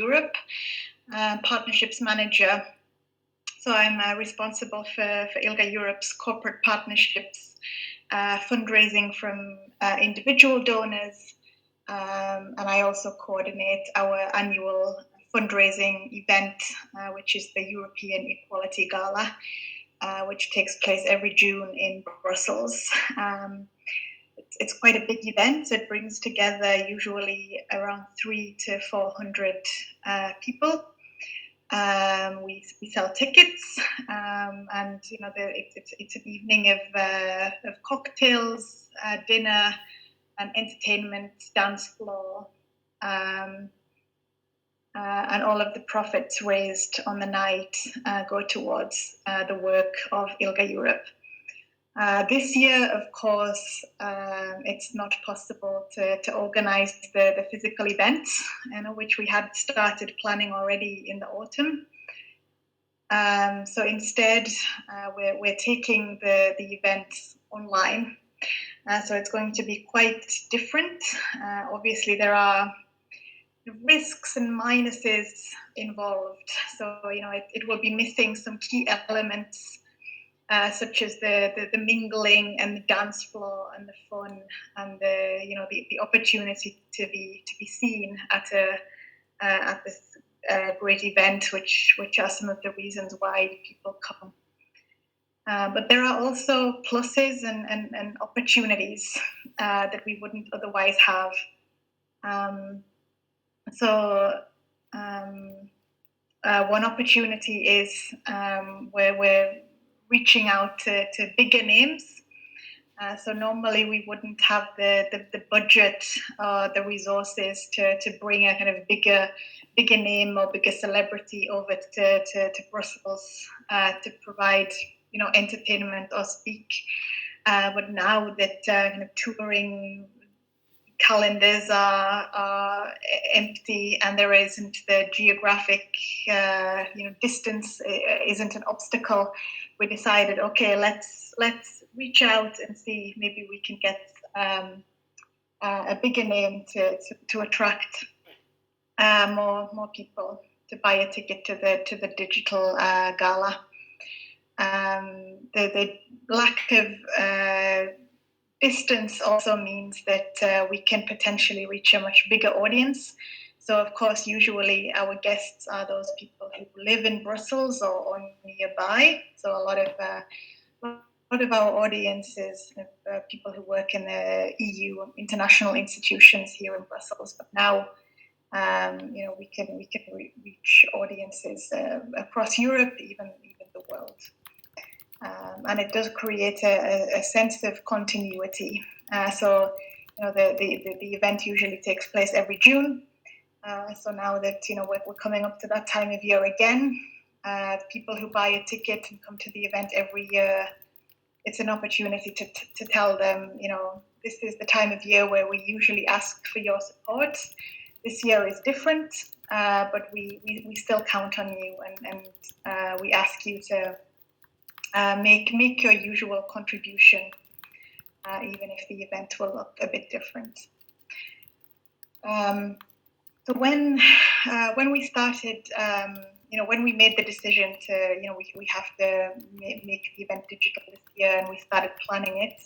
Europe, partnerships manager. So I'm responsible for ILGA Europe's corporate partnerships, fundraising from individual donors, and I also coordinate our annual fundraising event, which is the European Equality Gala, which takes place every June in Brussels. It's quite a big event. It brings together usually around 300 to 400 people. We sell tickets, and it's an evening of cocktails, dinner, and entertainment, dance floor, and all of the profits raised on the night go towards the work of ILGA Europe. This year, of course, it's not possible to organize the physical events, which we had started planning already in the autumn. So instead, we're taking the events online. So it's going to be quite different. Obviously, there are risks and minuses involved. So, it will be missing some key elements, such as the mingling and the dance floor and the fun and the opportunity to be seen at this great event, which are some of the reasons why people come. But there are also pluses and opportunities that we wouldn't otherwise have. One opportunity is where we're reaching out to bigger names. So normally we wouldn't have the budget or the resources to bring a kind of bigger name or bigger celebrity over to Brussels to provide entertainment or speak. But now that kind of touring calendars are empty and there isn't the geographic distance isn't an obstacle, we decided, okay, let's reach out and see maybe we can get a bigger name to attract more people to buy a ticket to the digital gala. The lack of distance also means that we can potentially reach a much bigger audience. So, of course, usually our guests are those people who live in Brussels or nearby. So a lot of our audience is people who work in the EU, international institutions here in Brussels. But now, we can reach audiences across Europe, even the world. And it does create a sense of continuity. So, the event usually takes place every June. So now that we're coming up to that time of year again, people who buy a ticket and come to the event every year, it's an opportunity to tell them, this is the time of year where we usually ask for your support. This year is different, but we still count on you, and we ask you to make your usual contribution, even if the event will look a bit different. So when we started, when we made the decision to, we have to make the event digital this year, and we started planning it,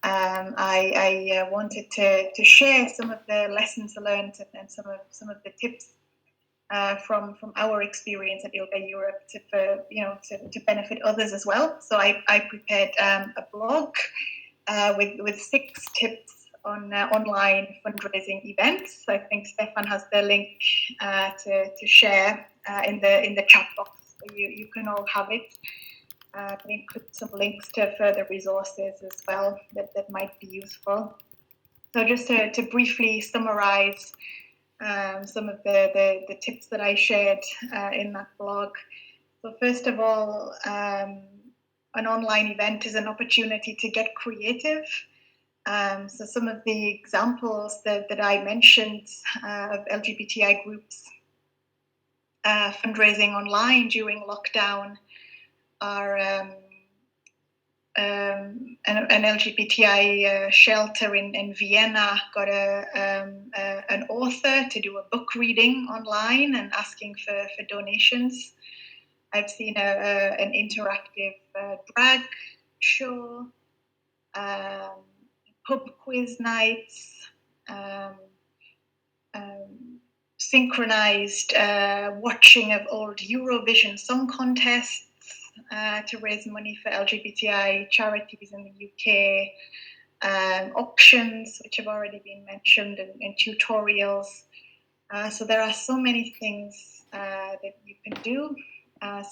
I wanted to share some of the lessons learned and some of the tips from our experience at ILGA Europe to benefit others as well. So I prepared a blog with 6 tips on online fundraising events. I think Stefan has the link to share in the chat box. So you can all have it. But include some links to further resources as well that might be useful. So just to briefly summarize some of the tips that I shared in that blog. So first of all, an online event is an opportunity to get creative. So some of the examples that I mentioned of LGBTI groups fundraising online during lockdown are an LGBTI shelter in Vienna got an author to do a book reading online and asking for donations. I've seen an interactive drag show, pub quiz nights, synchronized watching of old Eurovision Song Contests to raise money for LGBTI charities in the UK, auctions, which have already been mentioned, and tutorials. So there are so many things that you can do.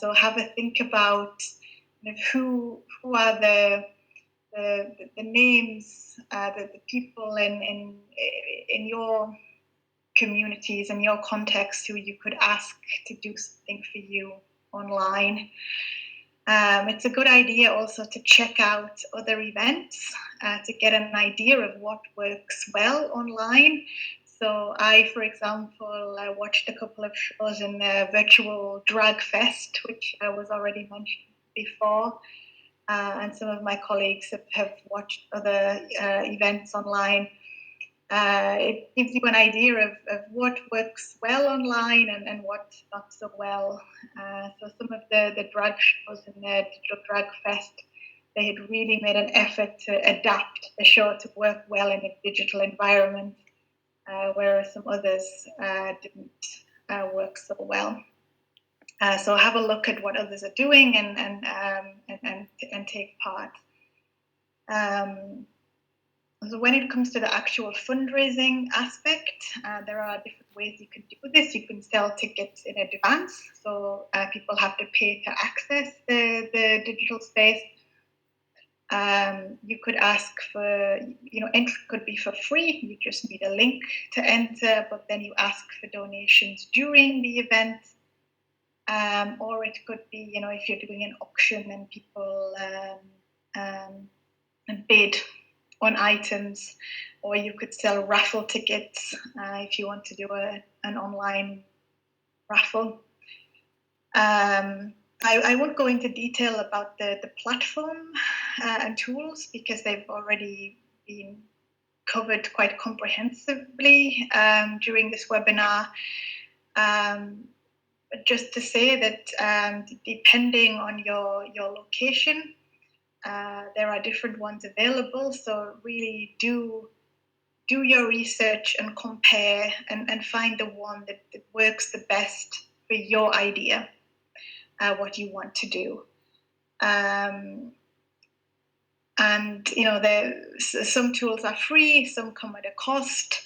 So have a think about who are the names, the people in your communities and your context who you could ask to do something for you online. It's a good idea also to check out other events to get an idea of what works well online. So I, for example, watched a couple of shows in the virtual drag fest, which was already mentioned before. And some of my colleagues have watched other events online. It gives you an idea of what works well online and what not so well. So some of the drag shows in the Digital Drag Fest, they had really made an effort to adapt the show to work well in a digital environment, whereas some others didn't work so well. So have a look at what others are doing and take part. So when it comes to the actual fundraising aspect, there are different ways you can do this. You can sell tickets in advance, so people have to pay to access the digital space. You could ask for, entry could be for free. You just need a link to enter, but then you ask for donations during the event. Or it could be, if you're doing an auction and people bid on items, or you could sell raffle tickets if you want to do an online raffle. I won't go into detail about the platform and tools because they've already been covered quite comprehensively during this webinar. But just to say that depending on your location, there are different ones available. So really do your research and compare and find the one that works the best for your idea, what you want to do. And some tools are free, some come at a cost.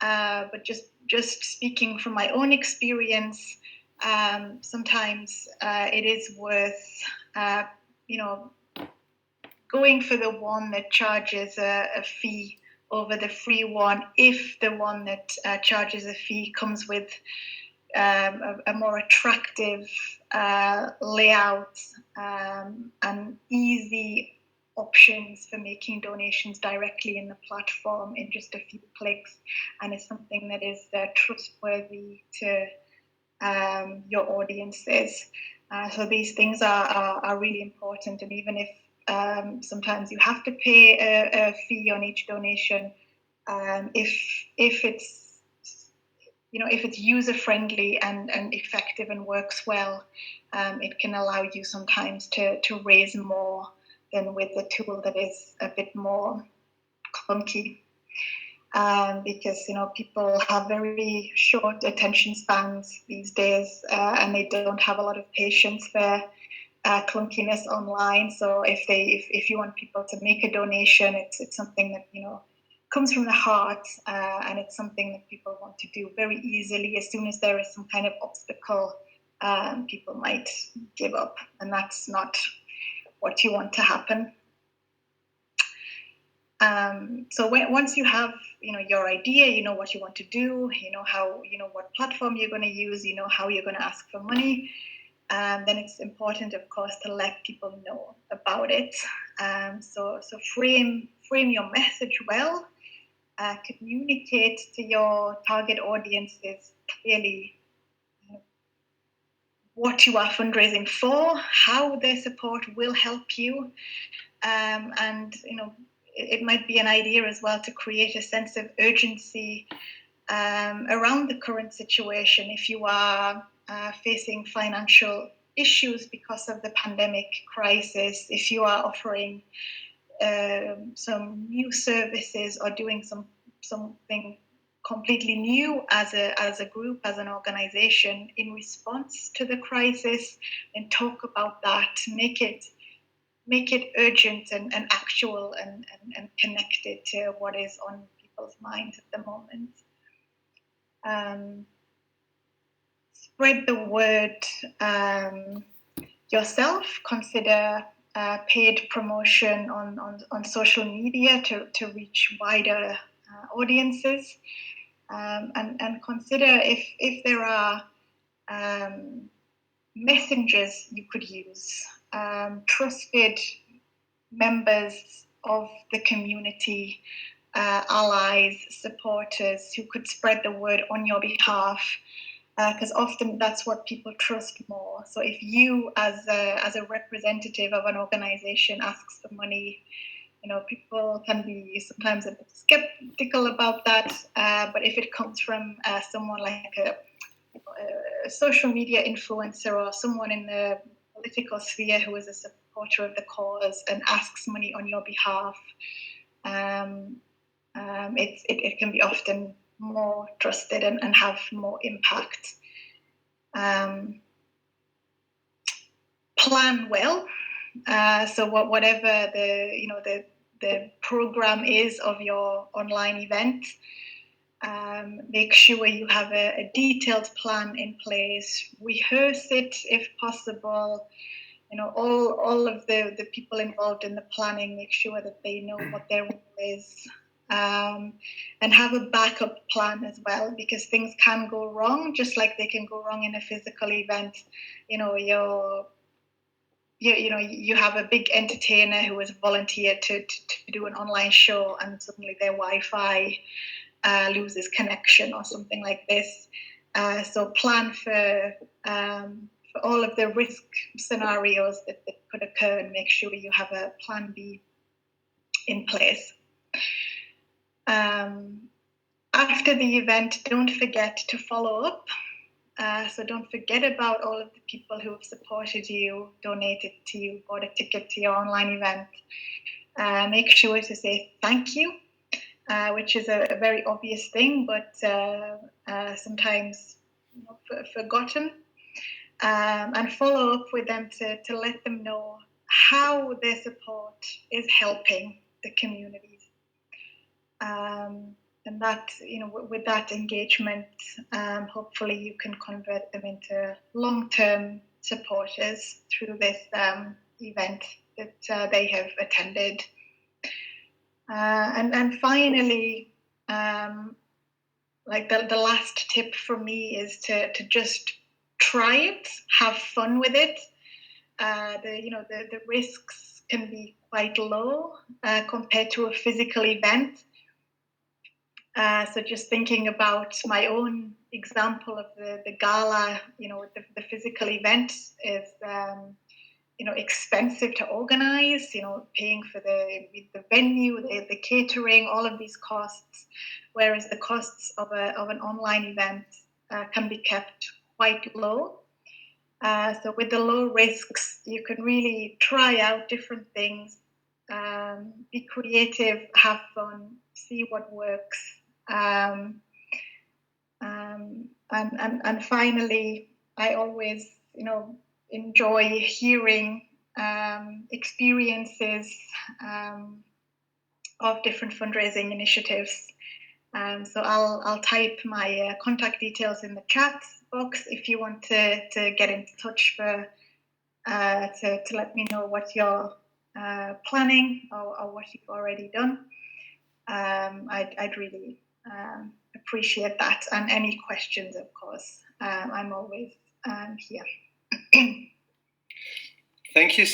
But just speaking from my own experience, sometimes it is worth going for the one that charges a fee over the free one if the one that charges a fee comes with a more attractive layout and easy options for making donations directly in the platform in just a few clicks, and it's something that is trustworthy to your audiences. So these things are really important, and even if sometimes you have to pay a fee on each donation, if it's user friendly and effective and works well, it can allow you sometimes to raise more than with a tool that is a bit more clunky. Because people have very short attention spans these days, and they don't have a lot of patience for clunkiness online. So if you want people to make a donation, it's something that comes from the heart, and it's something that people want to do very easily. As soon as there is some kind of obstacle, people might give up, and that's not what you want to happen. So once you have your idea, what you want to do, how what platform you're going to use, how you're going to ask for money, then it's important, of course, to let people know about it. So frame your message well, communicate to your target audiences clearly what you are fundraising for, how their support will help you, And it might be an idea as well to create a sense of urgency around the current situation. If you are facing financial issues because of the pandemic crisis, if you are offering some new services or doing something completely new as a group, as an organization in response to the crisis, and talk about that, make it urgent and actual and connected to what is on people's minds at the moment. Spread the word yourself. Consider paid promotion on social media to reach wider audiences, and consider if there are messengers you could use, trusted members of the community, allies, supporters who could spread the word on your behalf, because often that's what people trust more. So if you, as a representative of an organization, asks for money, people can be sometimes a bit skeptical about that. But if it comes from someone like a social media influencer or someone in the political sphere who is a supporter of the cause and asks money on your behalf, it can be often more trusted and have more impact. Plan well. So whatever the program is of your online event, make sure you have a detailed plan in place. Rehearse it if possible. All of the people involved in the planning, make sure that they know what their role is. And have a backup plan as well, because things can go wrong, just like they can go wrong in a physical event. You have a big entertainer who has volunteered to do an online show, and suddenly their Wi-Fi loses connection or something like this. So plan for all of the risk scenarios that could occur, and make sure you have a plan B in place. After the event, don't forget to follow up. So don't forget about all of the people who have supported you, donated to you, bought a ticket to your online event. Make sure to say thank you, which is a very obvious thing, but sometimes forgotten. And follow up with them to let them know how their support is helping the communities. And that, with that engagement, hopefully you can convert them into long-term supporters through this event that they have attended. And finally, like the last tip for me is to just try it, have fun with it. The risks can be quite low compared to a physical event. So just thinking about my own example of the gala, the physical event is, expensive to organize, paying for the venue, the catering, all of these costs, whereas the costs of an online event can be kept quite low. So with the low risks, you can really try out different things, be creative, have fun, see what works. And finally, I always, enjoy hearing experiences of different fundraising initiatives. So I'll type my contact details in the chat box if you want to get in touch to let me know what you're planning or what you've already done. I'd really appreciate that, and any questions, of course. I'm always here. Thank you